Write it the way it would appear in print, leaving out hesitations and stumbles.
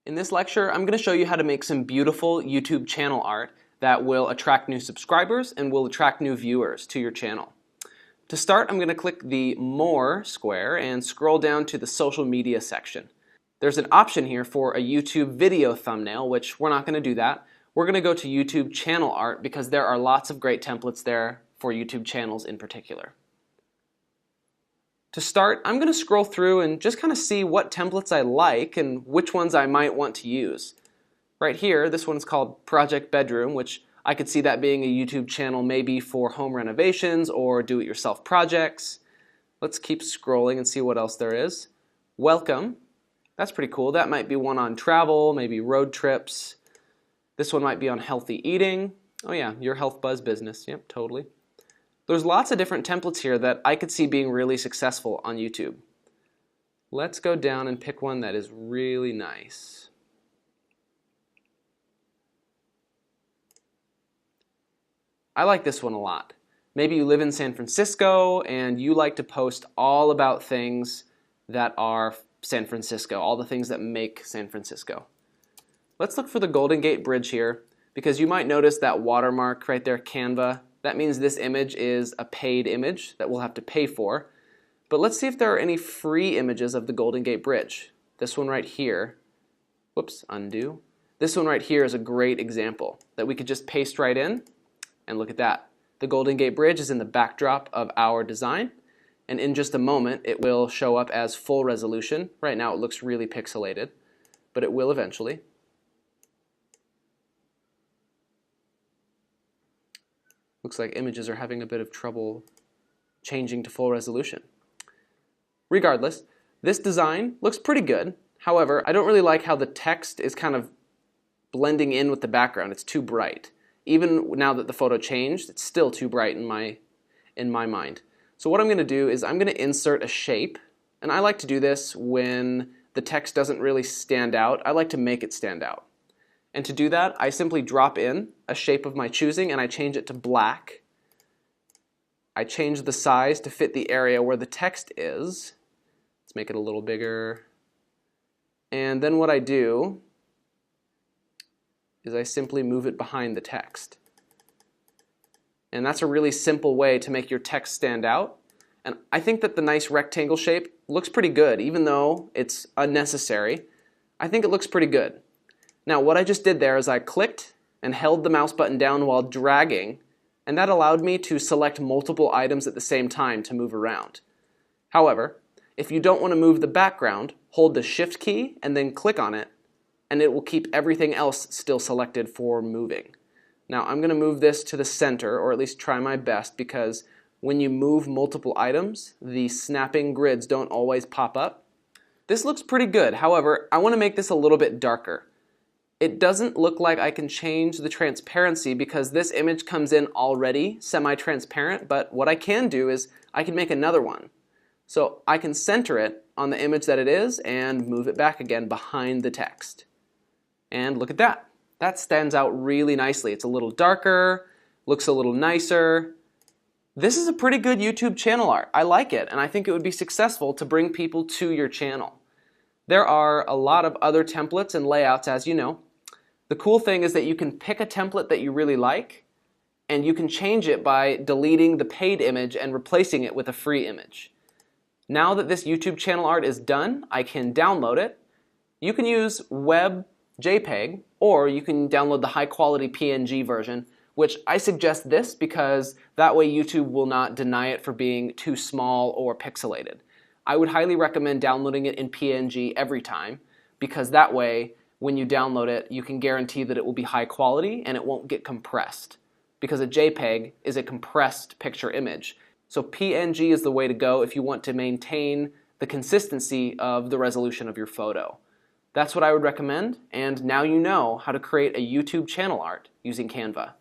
In this lecture, I'm going to show you how to make some beautiful YouTube channel art that will attract new subscribers and will attract new viewers to your channel. To start, I'm going to click the More square and scroll down to the Social Media section. There's an option here for a YouTube video thumbnail, which we're not going to do that. We're going to go to YouTube channel art because there are lots of great templates there for YouTube channels in particular. To start, I'm going to scroll through and just kind of see what templates I like and which ones I might want to use. Right here, this one's called Project Bedroom, which I could see that being a YouTube channel maybe for home renovations or do-it-yourself projects. Let's keep scrolling and see what else there is. Welcome. That's pretty cool. That might be one on travel, maybe road trips. This one might be on healthy eating. Oh yeah, Your Health Buzz Business. Yep, totally. There's lots of different templates here that I could see being really successful on YouTube. Let's go down and pick one that is really nice. I like this one a lot. Maybe you live in San Francisco and you like to post all about things that are San Francisco, all the things that make San Francisco. Let's look for the Golden Gate Bridge here because you might notice that watermark right there, Canva. That means this image is a paid image that we'll have to pay for. But let's see if there are any free images of the Golden Gate Bridge. This one right here, whoops, undo. This one right here is a great example that we could just paste right in, and look at that. The Golden Gate Bridge is in the backdrop of our design, and in just a moment it will show up as full resolution. Right now it looks really pixelated, but it will eventually. Looks like images are having a bit of trouble changing to full resolution. Regardless, this design looks pretty good. However, I don't really like how the text is kind of blending in with the background. It's too bright. Even now that the photo changed, it's still too bright in my mind. So what I'm going to do is I'm going to insert a shape, and I like to do this when the text doesn't really stand out. I like to make it stand out. And to do that, I simply drop in a shape of my choosing and I change it to black. I change the size to fit the area where the text is. Let's make it a little bigger. And then what I do is I simply move it behind the text. And that's a really simple way to make your text stand out. And I think that the nice rectangle shape looks pretty good, even though it's unnecessary. I think it looks pretty good. Now what I just did there is I clicked and held the mouse button down while dragging, and that allowed me to select multiple items at the same time to move around. However, if you don't want to move the background, hold the Shift key and then click on it, and it will keep everything else still selected for moving. Now I'm going to move this to the center, or at least try my best, because when you move multiple items, the snapping grids don't always pop up. This looks pretty good. However, I want to make this a little bit darker. It doesn't look like I can change the transparency because this image comes in already semi-transparent, but what I can do is I can make another one. So I can center it on the image that it is and move it back again behind the text. And look at that. That stands out really nicely. It's a little darker, looks a little nicer. This is a pretty good YouTube channel art. I like it, and I think it would be successful to bring people to your channel. There are a lot of other templates and layouts, as you know. The cool thing is that you can pick a template that you really like, and you can change it by deleting the paid image and replacing it with a free image. Now that this YouTube channel art is done, I can download it. You can use Web JPEG, or you can download the high-quality PNG version, which I suggest this because that way YouTube will not deny it for being too small or pixelated. I would highly recommend downloading it in PNG every time, because that way when you download it, you can guarantee that it will be high quality and it won't get compressed, because a JPEG is a compressed picture image. So PNG is the way to go if you want to maintain the consistency of the resolution of your photo. That's what I would recommend, and now you know how to create a YouTube channel art using Canva.